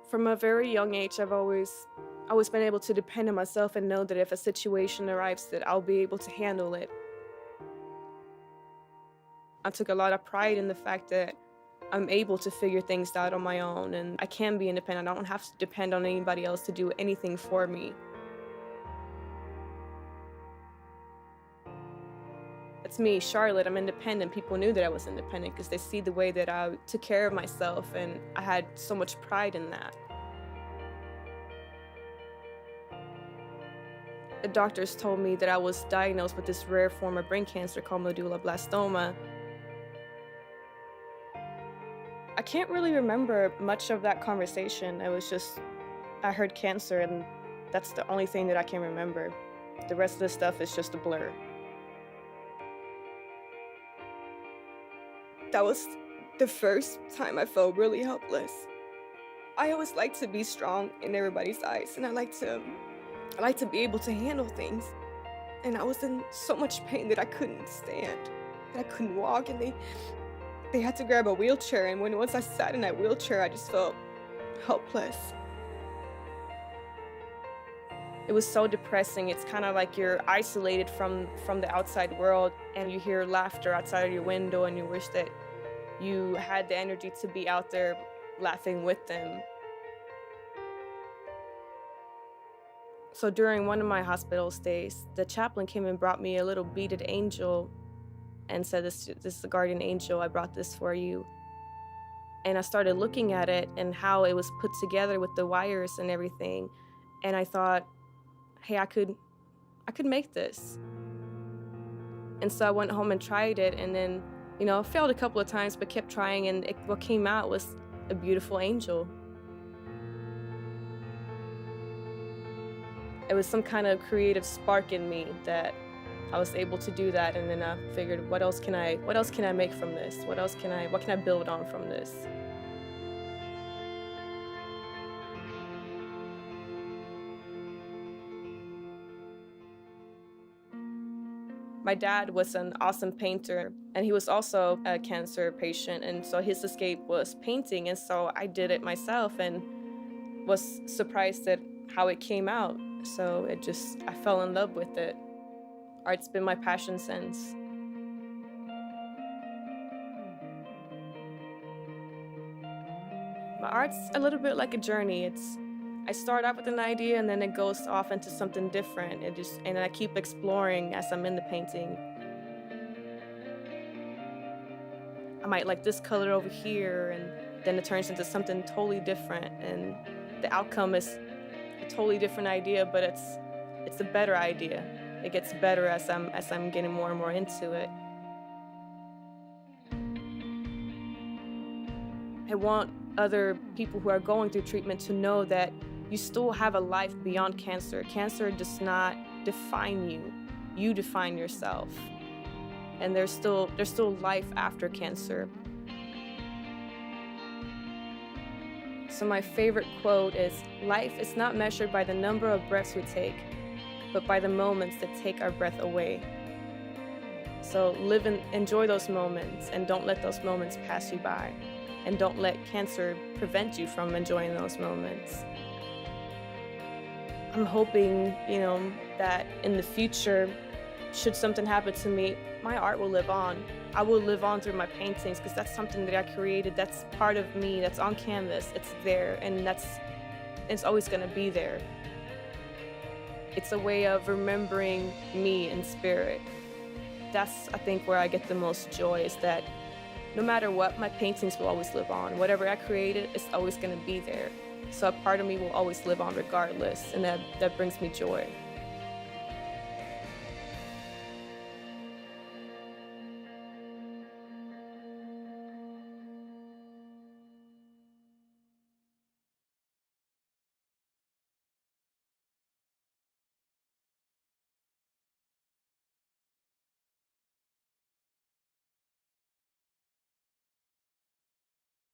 From a very young age, I've always been able to depend on myself and know that if a situation arrives that I'll be able to handle it. I took a lot of pride in the fact that I'm able to figure things out on my own and I can be independent. I don't have to depend on anybody else to do anything for me. That's me, Charlotte. I'm independent. People knew that I was independent because they see the way that I took care of myself, and I had so much pride in that. The doctors told me that I was diagnosed with this rare form of brain cancer called medulloblastoma. I can't really remember much of that conversation. It was just, I heard cancer, and that's the only thing that I can remember. The rest of the stuff is just a blur. That was the first time I felt really helpless. I always like to be strong in everybody's eyes, and I like to be able to handle things. And I was in so much pain that I couldn't stand, that I couldn't walk, and they had to grab a wheelchair, and once I sat in that wheelchair, I just felt helpless. It was so depressing. It's kind of like you're isolated from the outside world, and you hear laughter outside of your window, and you wish that you had the energy to be out there laughing with them. So during one of my hospital stays, the chaplain came and brought me a little beaded angel and said, this is the guardian angel, I brought this for you. And I started looking at it and how it was put together with the wires and everything. And I thought, hey, I could make this. And so I went home and tried it, and then, failed a couple of times, but kept trying, and what came out was a beautiful angel. It was some kind of creative spark in me that I was able to do that, and then I figured, what else can I make from this? What can I build on from this? My dad was an awesome painter, and he was also a cancer patient, and so his escape was painting, and so I did it myself and was surprised at how it came out. So I fell in love with it. Art's been my passion since. My art's a little bit like a journey. I start out with an idea, and then it goes off into something different. And I keep exploring as I'm in the painting. I might like this color over here, and then it turns into something totally different, and the outcome is a totally different idea, but it's a better idea. It gets better as I'm getting more and more into it. I want other people who are going through treatment to know that you still have a life beyond cancer. Cancer does not define you. You define yourself. And there's still life after cancer. So my favorite quote is, "Life is not measured by the number of breaths we take, but by the moments that take our breath away." So live and enjoy those moments, and don't let those moments pass you by. And don't let cancer prevent you from enjoying those moments. I'm hoping, that in the future, should something happen to me, my art will live on. I will live on through my paintings, because that's something that I created. That's part of me. That's on canvas. It's there, and it's always going to be there. It's a way of remembering me in spirit. That's, I think, where I get the most joy, is that no matter what, my paintings will always live on. Whatever I created is always going to be there. So a part of me will always live on regardless, and that brings me joy.